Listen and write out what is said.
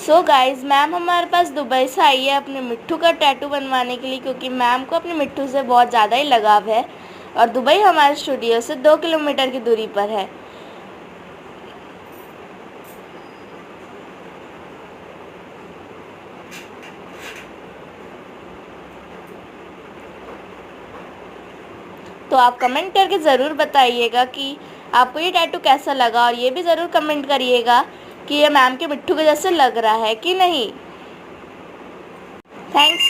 So guys, ma'am हमारे पास Dubai से आई है अपने मिट्ठू का टैटू बनवाने के लिए, क्योंकि मैम को अपने मिट्ठू से बहुत ज़्यादा ही लगाव है और दुबई हमारे स्टूडियो से 2 किलोमीटर की दूरी पर है। तो आप कमेंट करके ज़रूर बताइएगा कि आपको ये टैटू कैसा लगा, और ये भी ज़रूर कमेंट करिएगा कि ये मैम के मिट्ठू के जैसे लग रहा है कि नहीं। थैंक्स।